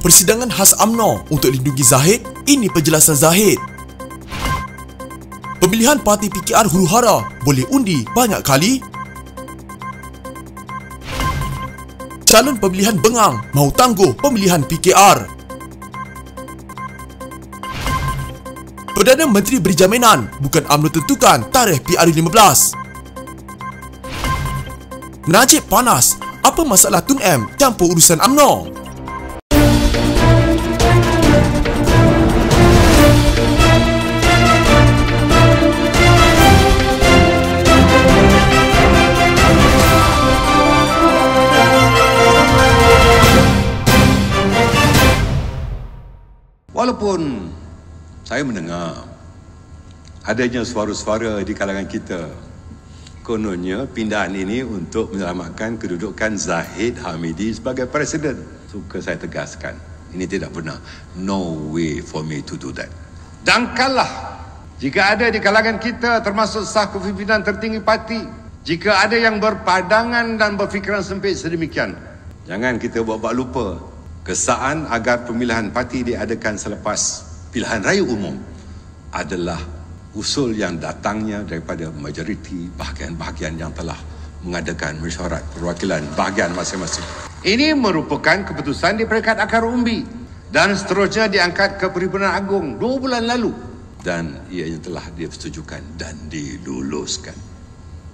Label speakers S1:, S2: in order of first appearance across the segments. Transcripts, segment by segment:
S1: Persidangan khas UMNO untuk lindungi Zahid, ini penjelasan Zahid. Pemilihan parti PKR huru-hara boleh undi banyak kali. Calon pemilihan bengang mahu tangguh pemilihan PKR. Perdana Menteri beri jaminan bukan UMNO tentukan tarikh PRU 15. Najib panas, apa masalah Tun M campur urusan UMNO?
S2: Walaupun saya mendengar adanya suara-suara di kalangan kita, kononnya pindahan ini untuk menyelamatkan kedudukan Zahid Hamidi sebagai Presiden. Suka saya tegaskan, ini tidak benar. No way for me to do that. Dangkallah jika ada di kalangan kita, termasuk sah kepimpinan tertinggi parti, jika ada yang berpandangan dan berfikiran sempit sedemikian, jangan kita buat lupa kesaan agar pemilihan parti diadakan selepas pilihan raya umum adalah usul yang datangnya daripada majoriti bahagian-bahagian yang telah mengadakan mesyuarat perwakilan bahagian masing-masing. Ini merupakan keputusan di peringkat akar umbi dan seterusnya diangkat ke Perhimpunan Agung 2 bulan lalu dan ianya telah disetujukan dan diluluskan.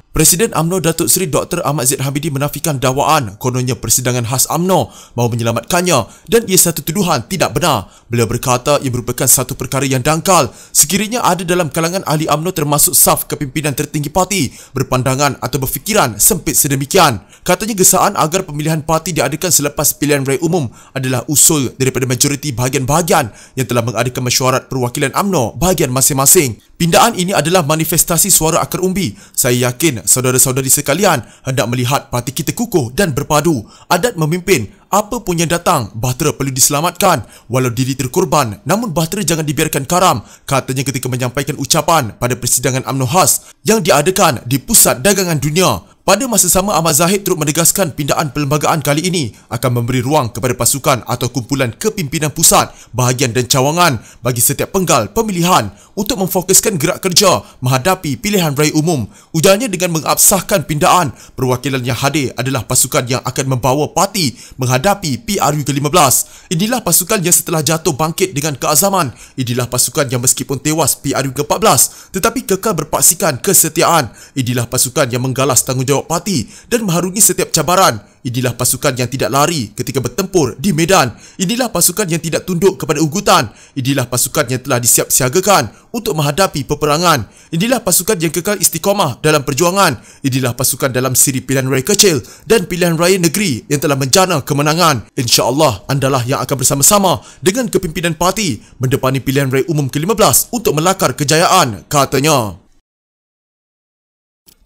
S1: Presiden UMNO Datuk Seri Dr. Ahmad Zaid Hamidi menafikan dakwaan kononnya persidangan khas UMNO mahu menyelamatkannya dan ia satu tuduhan tidak benar. Beliau berkata ia merupakan satu perkara yang dangkal sekiranya ada dalam kalangan ahli UMNO termasuk saf kepimpinan tertinggi parti berpandangan atau berfikiran sempit sedemikian. Katanya gesaan agar pemilihan parti diadakan selepas pilihan raya umum adalah usul daripada majoriti bahagian-bahagian yang telah mengadakan mesyuarat perwakilan UMNO bahagian masing-masing. Pindaan ini adalah manifestasi suara akar umbi. Saya yakin saudara-saudari sekalian hendak melihat parti kita kukuh dan berpadu. Adat memimpin, apa pun yang datang, bahtera perlu diselamatkan. Walau diri terkorban, namun bahtera jangan dibiarkan karam, katanya ketika menyampaikan ucapan pada persidangan UMNO khas yang diadakan di Pusat Dagangan Dunia. Pada masa sama, Ahmad Zahid turut menegaskan pindaan perlembagaan kali ini akan memberi ruang kepada pasukan atau kumpulan kepimpinan pusat, bahagian dan cawangan bagi setiap penggal pemilihan untuk memfokuskan gerak kerja menghadapi pilihan raya umum. Ujarnya dengan mengabsahkan pindaan, perwakilan yang hadir adalah pasukan yang akan membawa parti menghadapi PRU ke-15. Inilah pasukan yang setelah jatuh bangkit dengan keazaman. Inilah pasukan yang meskipun tewas PRU ke-14 tetapi kekal berpaksikan kesetiaan. Inilah pasukan yang menggalas tanggungjawab parti dan mengharungi setiap cabaran. Inilah pasukan yang tidak lari ketika bertempur di medan. Inilah pasukan yang tidak tunduk kepada ugutan. Inilah pasukan yang telah disiap-siagakan untuk menghadapi peperangan. Inilah pasukan yang kekal istiqamah dalam perjuangan. Inilah pasukan dalam siri pilihan raya kecil dan pilihan raya negeri yang telah menjana kemenangan. InsyaAllah andalah yang akan bersama-sama dengan kepimpinan parti mendepani pilihan raya umum ke-15 untuk melakar kejayaan, katanya.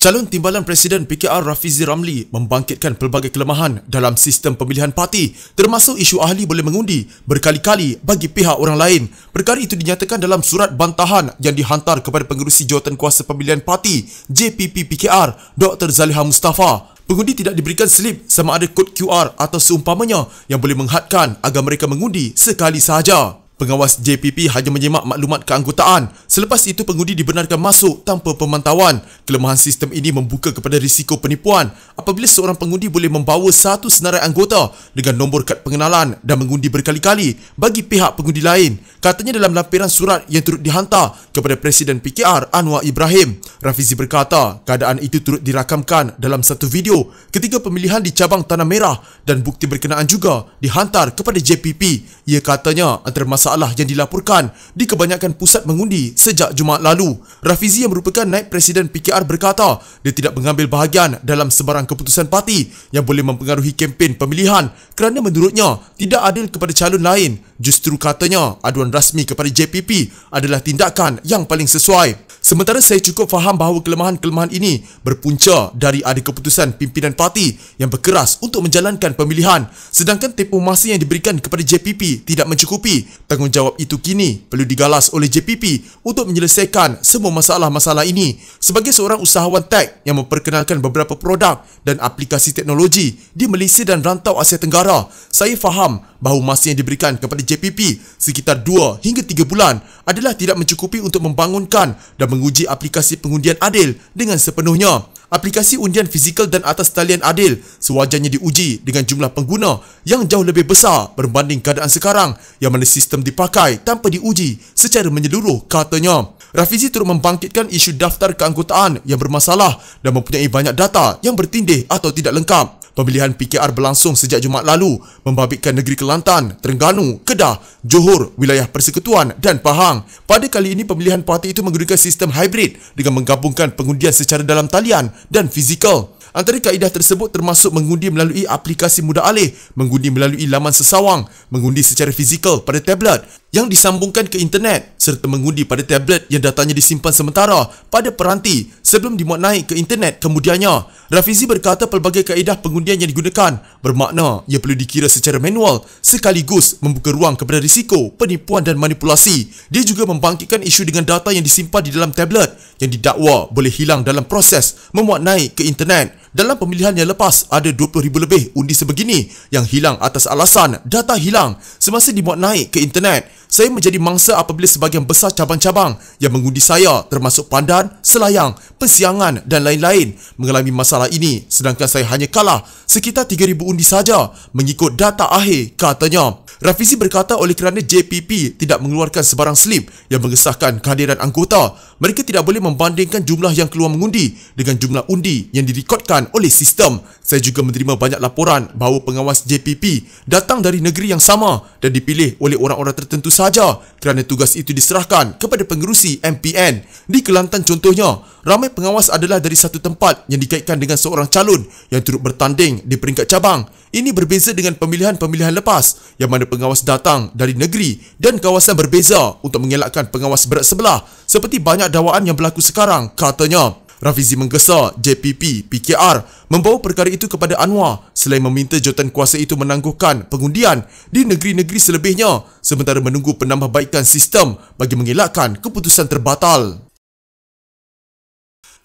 S1: Calon Timbalan Presiden PKR Rafizi Ramli membangkitkan pelbagai kelemahan dalam sistem pemilihan parti termasuk isu ahli boleh mengundi berkali-kali bagi pihak orang lain. Perkara itu dinyatakan dalam surat bantahan yang dihantar kepada Pengerusi Jawatan Kuasa Pemilihan Parti JPP PKR Dr. Zaliha Mustafa. Pengundi tidak diberikan slip sama ada kod QR atau seumpamanya yang boleh menghadkan agar mereka mengundi sekali sahaja. Pengawas JPP hanya menyemak maklumat keanggotaan. Selepas itu pengundi dibenarkan masuk tanpa pemantauan. Kelemahan sistem ini membuka kepada risiko penipuan apabila seorang pengundi boleh membawa satu senarai anggota dengan nombor kad pengenalan dan mengundi berkali-kali bagi pihak pengundi lain. Katanya dalam lampiran surat yang turut dihantar kepada Presiden PKR Anwar Ibrahim. Rafizi berkata keadaan itu turut dirakamkan dalam satu video ketika pemilihan di cabang Tanah Merah dan bukti berkenaan juga dihantar kepada JPP. Ia katanya antara masalah yang dilaporkan di kebanyakan pusat mengundi sejak Jumaat lalu. Rafizi yang merupakan naib Presiden PKR berkata dia tidak mengambil bahagian dalam sebarang keputusan parti yang boleh mempengaruhi kempen pemilihan kerana menurutnya tidak adil kepada calon lain Justru katanya, aduan rasmi kepada JPP adalah tindakan yang paling sesuai. Sementara saya cukup faham bahawa kelemahan-kelemahan ini berpunca dari ada keputusan pimpinan parti yang berkeras untuk menjalankan pemilihan, sedangkan tempoh masa yang diberikan kepada JPP tidak mencukupi. Tanggungjawab itu kini perlu digalas oleh JPP untuk menyelesaikan semua masalah-masalah ini. Sebagai seorang usahawan tech yang memperkenalkan beberapa produk dan aplikasi teknologi di Malaysia dan rantau Asia Tenggara, saya faham bahawa masa yang diberikan kepada JPP sekitar 2 hingga 3 bulan adalah tidak mencukupi untuk membangunkan dan menguji aplikasi pengundian adil dengan sepenuhnya. Aplikasi undian fizikal dan atas talian adil sewajarnya diuji dengan jumlah pengguna yang jauh lebih besar berbanding keadaan sekarang yang mana sistem dipakai tanpa diuji secara menyeluruh, katanya. Rafizi turut membangkitkan isu daftar keanggotaan yang bermasalah dan mempunyai banyak data yang bertindih atau tidak lengkap. Pemilihan PKR berlangsung sejak Jumaat lalu, membabitkan negeri Kelantan, Terengganu, Kedah, Johor, wilayah Persekutuan dan Pahang. Pada kali ini, pemilihan parti itu menggunakan sistem hybrid dengan menggabungkan pengundian secara dalam talian dan fizikal. Antara kaedah tersebut termasuk mengundi melalui aplikasi mudah alih, mengundi melalui laman sesawang, mengundi secara fizikal pada tablet yang disambungkan ke internet serta mengundi pada tablet yang datanya disimpan sementara pada peranti sebelum dimuat naik ke internet kemudiannya. Rafizi berkata pelbagai kaedah pengundian yang digunakan bermakna ia perlu dikira secara manual sekaligus membuka ruang kepada risiko penipuan dan manipulasi. Dia juga membangkitkan isu dengan data yang disimpan di dalam tablet yang didakwa boleh hilang dalam proses memuat naik ke internet. Dalam pemilihan yang lepas, ada 20,000 lebih undi sebegini yang hilang atas alasan data hilang semasa dimuat naik ke internet. Saya menjadi mangsa apabila sebahagian besar cabang-cabang yang mengundi saya termasuk Pandan, Selayang, Persiangan dan lain-lain mengalami masalah ini, sedangkan saya hanya kalah sekitar 3,000 undi saja mengikut data akhir, katanya. Rafizi berkata oleh kerana JPP tidak mengeluarkan sebarang slip yang mengesahkan kehadiran anggota, mereka tidak boleh membandingkan jumlah yang keluar mengundi dengan jumlah undi yang direkodkan oleh sistem. Saya juga menerima banyak laporan bahawa pengawas JPP datang dari negeri yang sama dan dipilih oleh orang-orang tertentu saja kerana tugas itu diserahkan kepada pengerusi MPN. Di Kelantan contohnya, ramai pengawas adalah dari satu tempat yang dikaitkan dengan seorang calon yang turut bertanding di peringkat cabang. Ini berbeza dengan pemilihan-pemilihan lepas yang mana pengawas datang dari negeri dan kawasan berbeza untuk mengelakkan pengawas berat sebelah seperti banyak dakwaan yang berlaku sekarang, katanya. Rafizi menggesa JPP PKR membawa perkara itu kepada Anwar selain meminta jawatankuasa itu menangguhkan pengundian di negeri-negeri selebihnya sementara menunggu penambahbaikan sistem bagi mengelakkan keputusan terbatal.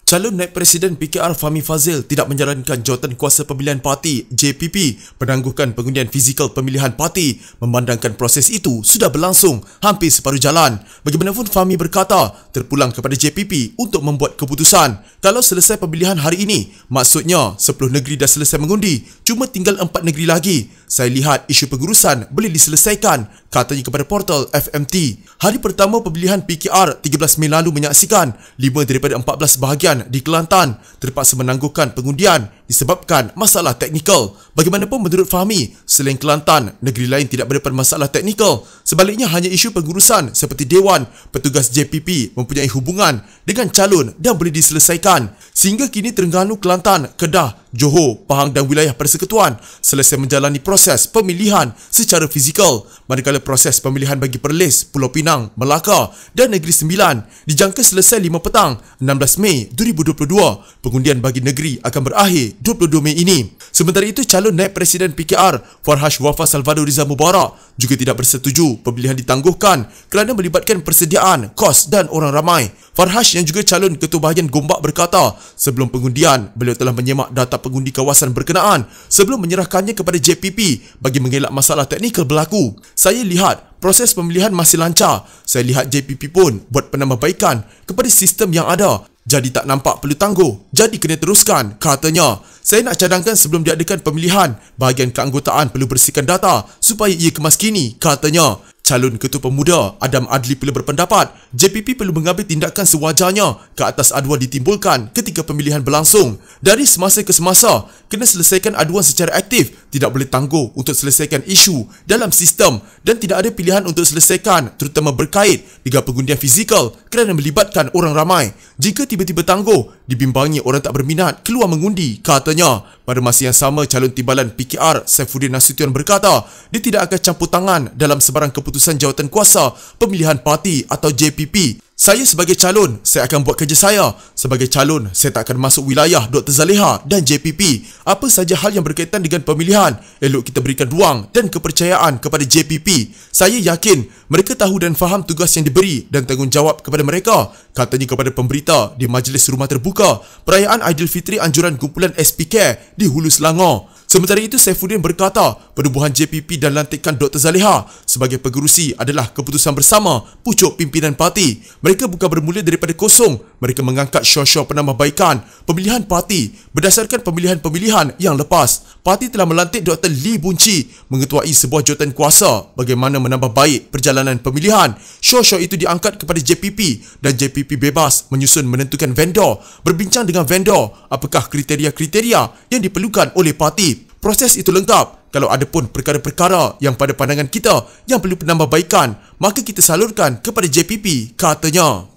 S1: Calon Naib Presiden PKR Fahmi Fadzil tidak menjalankan jawatankuasa pemilihan parti JPP menangguhkan pengundian fizikal pemilihan parti memandangkan proses itu sudah berlangsung hampir separuh jalan. Bagaimanapun Fahmi berkata terpulang kepada JPP untuk membuat keputusan. Kalau selesai pemilihan hari ini, maksudnya 10 negeri dah selesai mengundi, cuma tinggal 4 negeri lagi. Saya lihat isu pengurusan boleh diselesaikan, katanya kepada portal FMT. Hari pertama pemilihan PKR 13 Mei lalu menyaksikan 5 daripada 14 bahagian di Kelantan terpaksa menangguhkan pengundian disebabkan masalah teknikal. Bagaimanapun menurut Fahmi, selain Kelantan, negeri lain tidak berdepan masalah teknikal. Sebaliknya hanya isu pengurusan seperti Dewan, petugas JPP mempunyai hubungan dengan calon dan boleh diselesaikan. Sehingga kini Terengganu, Kelantan, Kedah, Johor, Pahang dan wilayah Persekutuan selesai menjalani proses pemilihan secara fizikal, manakala proses pemilihan bagi Perlis, Pulau Pinang, Melaka dan Negeri Sembilan dijangka selesai 5 petang 16 Mei 2022. Pengundian bagi negeri akan berakhir 22 Mei ini. Sementara itu, calon Naib Presiden PKR Farhash Wafa Salvador Riza Mubarak juga tidak bersetuju pemilihan ditangguhkan kerana melibatkan persediaan, kos dan orang ramai. Farhash yang juga calon Ketua Bahagian Gombak berkata, sebelum pengundian, beliau telah menyemak data pengundi kawasan berkenaan sebelum menyerahkannya kepada JPP bagi mengelak masalah teknikal berlaku. Saya lihat proses pemilihan masih lancar. Saya lihat JPP pun buat penambahbaikan kepada sistem yang ada. Jadi tak nampak perlu tangguh. Jadi kena teruskan, katanya. Saya nak cadangkan sebelum diadakan pemilihan, bahagian keanggotaan perlu bersihkan data supaya ia kemaskini, katanya. Calon Ketua Pemuda Adam Adli pula berpendapat JPP perlu mengambil tindakan sewajarnya ke atas aduan ditimbulkan ketika pemilihan berlangsung. Dari semasa ke semasa, kena selesaikan aduan secara aktif tidak boleh tangguh untuk selesaikan isu dalam sistem dan tidak ada pilihan untuk selesaikan terutama berkait dengan pengundian fizikal kerana melibatkan orang ramai. Jika tiba-tiba tangguh, dibimbangi orang tak berminat keluar mengundi, katanya. Pada masa yang sama, calon timbalan PKR Saifuddin Nasution berkata dia tidak akan campur tangan dalam sebarang keputusan jawatan kuasa pemilihan parti atau JPP. Saya sebagai calon, saya akan buat kerja saya. Sebagai calon, saya tak akan masuk wilayah Dr. Zaliha dan JPP. Apa saja hal yang berkaitan dengan pemilihan, elok kita berikan ruang dan kepercayaan kepada JPP. Saya yakin mereka tahu dan faham tugas yang diberi dan tanggungjawab kepada mereka, katanya kepada pemberita di Majlis Rumah Terbuka perayaan Aidilfitri anjuran kumpulan SPK di Hulu Selangor. Sementara itu, Saifuddin berkata penubuhan JPP dan lantikan Dr. Zaliha sebagai pengerusi adalah keputusan bersama pucuk pimpinan parti. Mereka bukan bermula daripada kosong. Mereka mengangkat syur-syur penambahbaikan pemilihan parti berdasarkan pemilihan-pemilihan yang lepas. Parti telah melantik Dr. Lee Boon Chye mengetuai sebuah jawatan kuasa bagaimana menambah baik perjalanan pemilihan. Syur-syur itu diangkat kepada JPP dan JPP bebas menyusun menentukan vendor, berbincang dengan vendor apakah kriteria-kriteria yang diperlukan oleh parti. Proses itu lengkap. Kalau ada pun perkara-perkara yang pada pandangan kita yang perlu penambahbaikan, maka kita salurkan kepada JPP, katanya.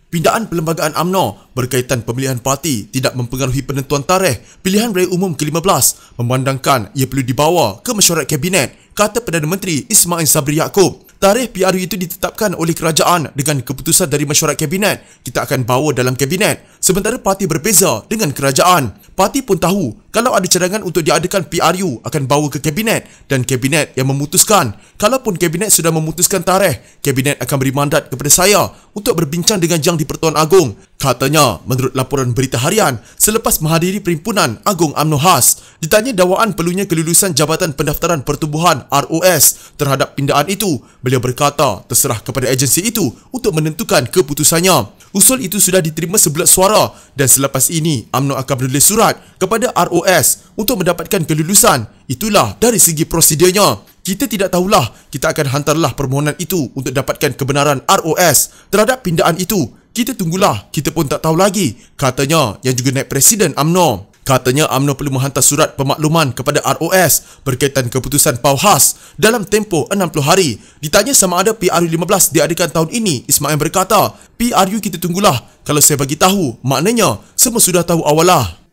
S1: Pindaan Perlembagaan UMNO berkaitan pemilihan parti tidak mempengaruhi penentuan tarikh pilihan raya umum ke-15 memandangkan ia perlu dibawa ke mesyuarat kabinet, kata Perdana Menteri Ismail Sabri Yaakob. Tarikh PRU itu ditetapkan oleh kerajaan dengan keputusan dari mesyuarat kabinet. Kita akan bawa dalam kabinet. Sementara parti berbeza dengan kerajaan. Parti pun tahu kalau ada cadangan untuk diadakan PRU akan bawa ke kabinet dan kabinet yang memutuskan. Kalaupun kabinet sudah memutuskan tarikh, kabinet akan beri mandat kepada saya untuk berbincang dengan Yang di-Pertuan Agong, katanya menurut laporan Berita Harian selepas menghadiri Perhimpunan Agung UMNO khas. Ditanya dakwaan perlunya kelulusan Jabatan Pendaftaran Pertubuhan ROS terhadap pindaan itu, beliau berkata terserah kepada agensi itu untuk menentukan keputusannya. Usul itu sudah diterima sebulat suara dan selepas ini UMNO akan menulis surat kepada ROS untuk mendapatkan kelulusan. Itulah dari segi prosedurnya. Kita tidak tahulah, kita akan hantarlah permohonan itu untuk dapatkan kebenaran ROS terhadap pindaan itu. Kita tunggulah, kita pun tak tahu lagi, katanya yang juga naib Presiden UMNO. Katanya UMNO perlu menghantar surat pemakluman kepada ROS berkaitan keputusan PAU khas dalam tempoh 60 hari. Ditanya sama ada PRU 15 diadakan tahun ini, Ismail berkata, PRU kita tunggulah. Kalau saya bagi tahu, maknanya semua sudah tahu awalah.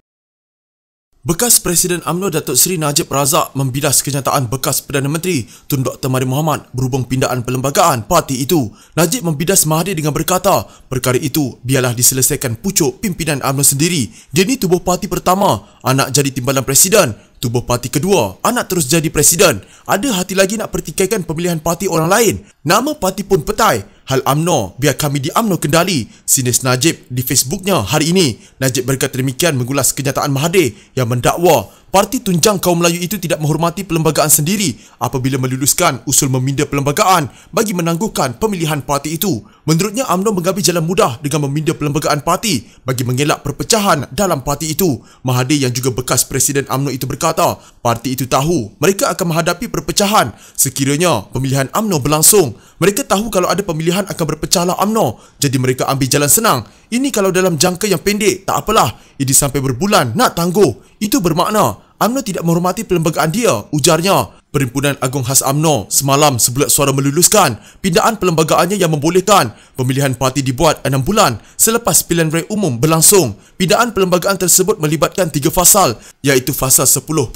S1: Bekas Presiden UMNO Datuk Seri Najib Razak membidas kenyataan bekas Perdana Menteri Tun Dr. Mahathir Mohamad berhubung pindaan perlembagaan parti itu. Najib membidas Mahathir dengan berkata, perkara itu biarlah diselesaikan pucuk pimpinan UMNO sendiri. Dia ni tubuh parti pertama, anak jadi timbalan presiden. Tubuh parti kedua, anak terus jadi presiden. Ada hati lagi nak pertikaikan pemilihan parti orang lain. Nama parti pun petai. Hal UMNO, biar kami di UMNO kendali. Sinis Najib di Facebooknya hari ini. Najib berkata demikian mengulas kenyataan Mahathir yang mendakwa Parti Tunjang Kaum Melayu itu tidak menghormati perlembagaan sendiri apabila meluluskan usul meminda perlembagaan bagi menangguhkan pemilihan parti itu. Menurutnya, UMNO mengambil jalan mudah dengan meminda perlembagaan parti bagi mengelak perpecahan dalam parti itu. Mahathir yang juga bekas Presiden UMNO itu berkata, parti itu tahu mereka akan menghadapi perpecahan sekiranya pemilihan UMNO berlangsung. Mereka tahu kalau ada pemilihan akan berpecahlah UMNO, jadi mereka ambil jalan senang. Ini kalau dalam jangka yang pendek, tak apalah. Ini sampai berbulan nak tangguh. Itu bermakna UMNO tidak menghormati perlembagaan dia, ujarnya. Perhimpunan Agung Khas UMNO semalam sebulat suara meluluskan pindaan perlembagaannya yang membolehkan pemilihan parti dibuat 6 bulan selepas pilihan raya umum berlangsung. Pindaan perlembagaan tersebut melibatkan 3 fasal, iaitu fasal 10.16,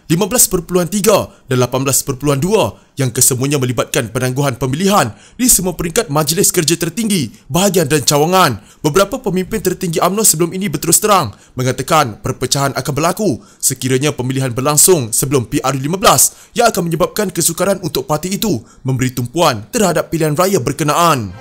S1: 15.3 dan 18.2 yang kesemuanya melibatkan penangguhan pemilihan di semua peringkat Majlis Kerja Tertinggi, Bahagian dan Cawangan. Beberapa pemimpin tertinggi UMNO sebelum ini berterus terang mengatakan perpecahan akan berlaku sekiranya pemilihan berlangsung sebelum PRU 15 yang akan menyebabkan kesukaran untuk parti itu memberi tumpuan terhadap pilihan raya berkenaan.